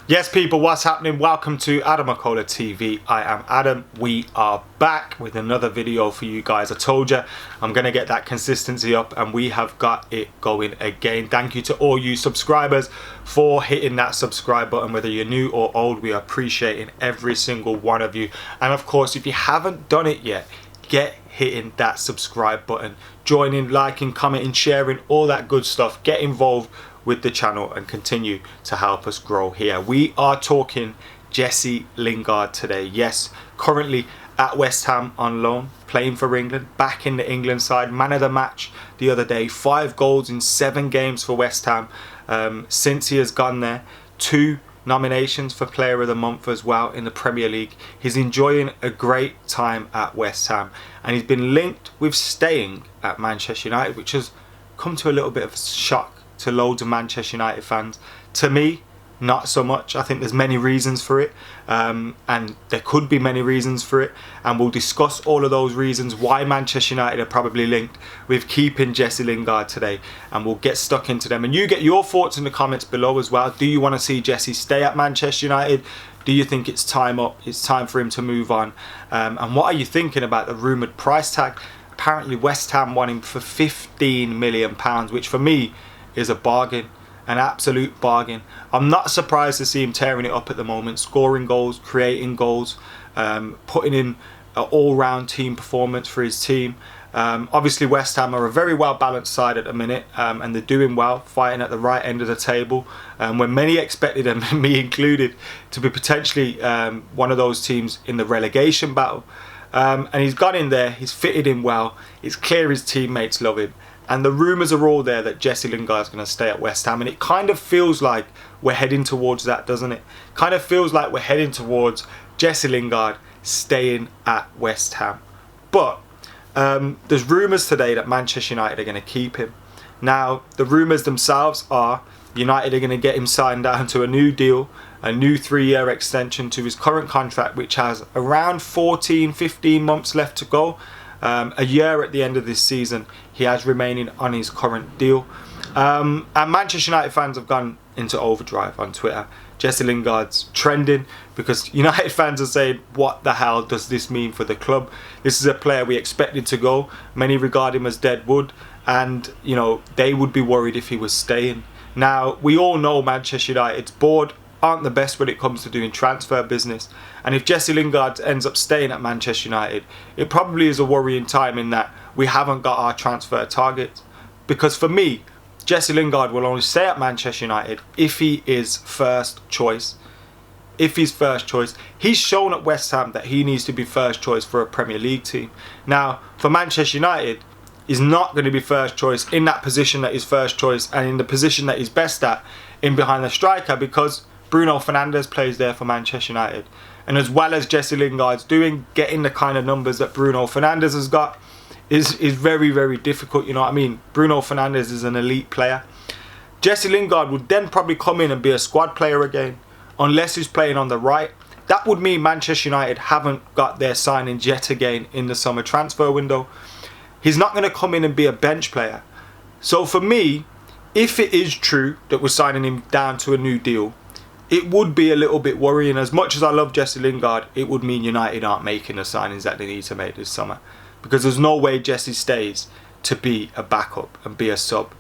Yes, people, what's happening? Welcome to AdamMcKola TV. I am Adam. We are back with another video for you guys. I told you I'm going to get that consistency up, and we have got it going again. Thank you to all you subscribers for hitting that subscribe button. Whether you're new or old, we are appreciating every single one of you. And of course, if you haven't done it yet, get hitting that subscribe button, joining, liking, commenting, sharing, all that good stuff. Get involved with the channel and continue to help us grow here. We are talking Jesse Lingard today. Yes, currently at West Ham on loan, playing for England, back in the England side, man of the match the other day, 5 goals in 7 games for West Ham since he has gone there. 2 nominations for Player of the Month as well in the Premier League. He's enjoying a great time at West Ham, and he's been linked with staying at Manchester United, which has come to a little bit of a shock to loads of Manchester United fans. To me, not so much. I think there's many reasons for it, and there could be many reasons for it, and we'll discuss all of those reasons why Manchester United are probably linked with keeping Jesse Lingard today, and we'll get stuck into them. And you get your thoughts in the comments below as well. Do you want to see Jesse stay at Manchester United? Do you think it's time up? It's time for him to move on? And what are you thinking about the rumoured price tag? Apparently West Ham want him for £15 million, which for me is a bargain, an absolute bargain. I'm not surprised to see him tearing it up at the moment, scoring goals, creating goals, putting in an all-round team performance for his team. Obviously West Ham are a very well balanced side at the minute, and they're doing well, fighting at the right end of the table, when many expected, and me included, to be potentially one of those teams in the relegation battle. And he's gone in there, he's fitted in well, it's clear his teammates love him. And the rumours are all there that Jesse Lingard is going to stay at West Ham. And it kind of feels like we're heading towards that, doesn't it? Kind of feels like we're heading towards Jesse Lingard staying at West Ham. But there's rumours today that Manchester United are going to keep him. Now, the rumours themselves are United are going to get him signed down to a new deal, a new 3-year extension to his current contract, which has around 14-15 months left to go. A year at the end of this season he has remaining on his current deal, and Manchester United fans have gone into overdrive on Twitter. Jesse Lingard's trending because United fans are saying, what the hell does this mean for the club? This is a player we expected to go. Many regard him as dead wood, and they would be worried if he was staying. Now, we all know Manchester United's board aren't the best when it comes to doing transfer business, and if Jesse Lingard ends up staying at Manchester United, it probably is a worrying time in that we haven't got our transfer targets. Because for me, Jesse Lingard will only stay at Manchester United if he is first choice. If he's first choice, he's shown at West Ham that he needs to be first choice for a Premier League team. Now, for Manchester United, he's not going to be first choice in that position that he's first choice and in the position that he's best at, in behind the striker, because Bruno Fernandes plays there for Manchester United. And as well as Jesse Lingard's doing, getting the kind of numbers that Bruno Fernandes has got is very, very difficult. You know what I mean? Bruno Fernandes is an elite player. Jesse Lingard would then probably come in and be a squad player again, unless he's playing on the right. That would mean Manchester United haven't got their signings yet again in the summer transfer window. He's not going to come in and be a bench player. So for me, if it is true that we're signing him down to a new deal, it would be a little bit worrying. As much as I love Jesse Lingard, it would mean United aren't making the signings that they need to make this summer. Because there's no way Jesse stays to be a backup and be a sub.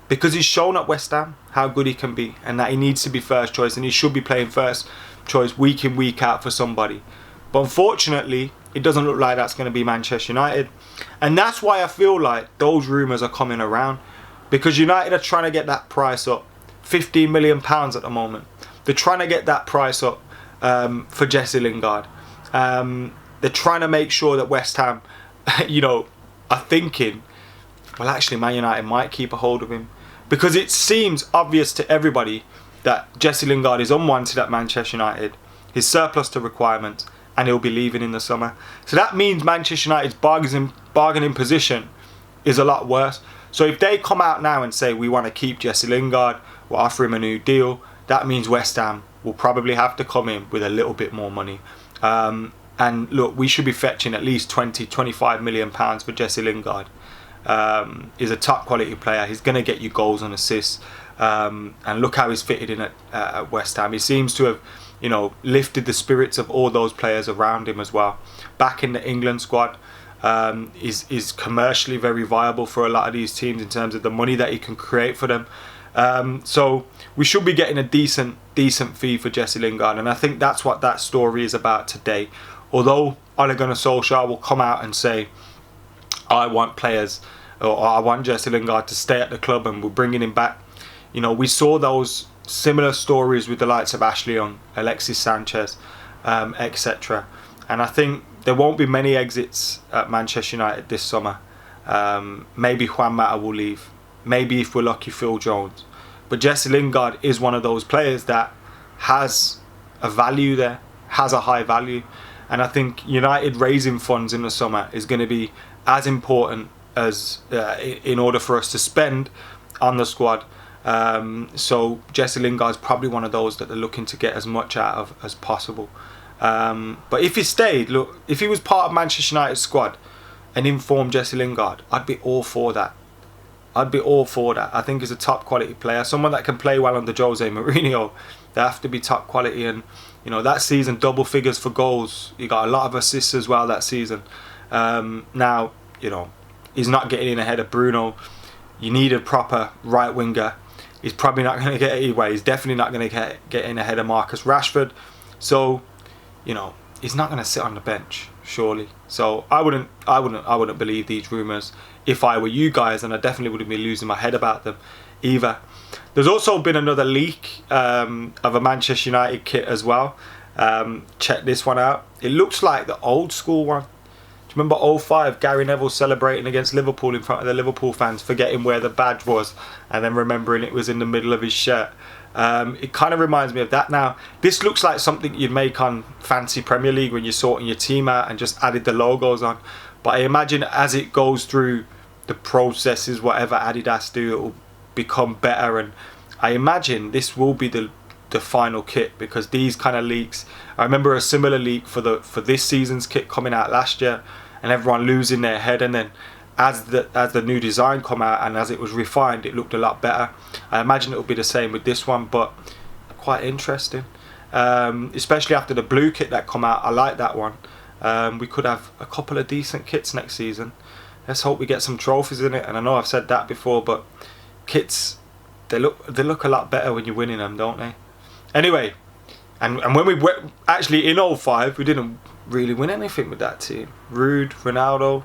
Because he's shown at West Ham how good he can be, and that he needs to be first choice, and he should be playing first choice week in, week out for somebody. But unfortunately, it doesn't look like that's going to be Manchester United. And that's why I feel like those rumours are coming around. Because United are trying to get that price up. £15 million at the moment. They're trying to get that price up for Jesse Lingard. They're trying to make sure that West Ham, are thinking, well, actually, Man United might keep a hold of him. Because it seems obvious to everybody that Jesse Lingard is unwanted at Manchester United. He's surplus to requirements, and he'll be leaving in the summer. So that means Manchester United's bargaining position is a lot worse. So if they come out now and say, we want to keep Jesse Lingard, we'll offer him a new deal, that means West Ham will probably have to come in with a little bit more money. And look, we should be fetching at least 20-25 million pounds for Jesse Lingard. He's a top quality player. He's going to get you goals and assists. and look how he's fitted in at West Ham. He seems to have, you know, lifted the spirits of all those players around him as well. Back in the England squad, is commercially very viable for a lot of these teams in terms of the money that he can create for them. So we should be getting a decent fee for Jesse Lingard, and I think that's what that story is about today. Although Ole Gunnar Solskjaer will come out and say, I want players, or I want Jesse Lingard to stay at the club and we're bringing him back. You know, we saw those similar stories with the likes of Ashley Young, Alexis Sanchez, etc. And I think there won't be many exits at Manchester United this summer. Maybe Juan Mata will leave. Maybe, if we're lucky, Phil Jones. But Jesse Lingard is one of those players that has a value there, has a high value. And I think United raising funds in the summer is going to be as important as in order for us to spend on the squad. So Jesse Lingard is probably one of those that they're looking to get as much out of as possible. But if he stayed, look, if he was part of Manchester United's squad, an informed Jesse Lingard, I'd be all for that. I'd be all for that. I think he's a top quality player, someone that can play well under Jose Mourinho. They have to be top quality, and you know, that season, double figures for goals. He got a lot of assists as well that season. Now, you know, he's not getting in ahead of Bruno. You need a proper right winger. He's probably not going to get it anyway. He's definitely not going to get in ahead of Marcus Rashford. So, you know, he's not going to sit on the bench, surely. So I wouldn't believe these rumours if I were you guys, and I definitely wouldn't be losing my head about them either. There's also been another leak of a Manchester United kit as well. Check this one out. It looks like the old school one. Do you remember 05, Gary Neville celebrating against Liverpool in front of the Liverpool fans, forgetting where the badge was and then remembering it was in the middle of his shirt? It kind of reminds me of that. Now, this looks like something you'd make on Fancy Premier League when you're sorting your team out and just added the logos on. But I imagine as it goes through the processes, whatever Adidas do, it will become better. And I imagine this will be the final kit, because these kind of leaks, I remember a similar leak for this season's kit coming out last year, and everyone losing their head, and then as the new design come out and as it was refined, it looked a lot better. I imagine it will be the same with this one, but quite interesting, especially after the blue kit that come out. I like that one. We could have a couple of decent kits next season. Let's hope we get some trophies in it. And I know I've said that before, but kits, they look a lot better when you're winning them, don't they? Anyway, and when we went, actually in 05, we didn't really win anything with that team. Rude, Ronaldo,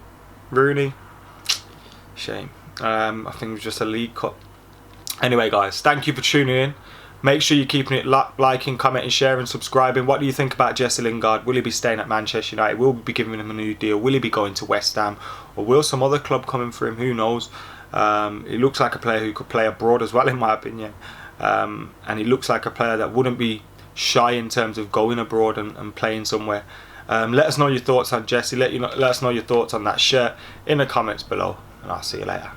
Rooney, shame. I think it was just a League Cup. Anyway, guys, thank you for tuning in. Make sure you're keeping it liking, commenting, sharing, subscribing. What do you think about Jesse Lingard? Will he be staying at Manchester United? Will we be giving him a new deal? Will he be going to West Ham? Or will some other club come in for him? Who knows? He looks like a player who could play abroad as well, in my opinion. And he looks like a player that wouldn't be shy in terms of going abroad and playing somewhere. Let us know your thoughts on Jesse. Let us know your thoughts on that shirt in the comments below, and I'll see you later.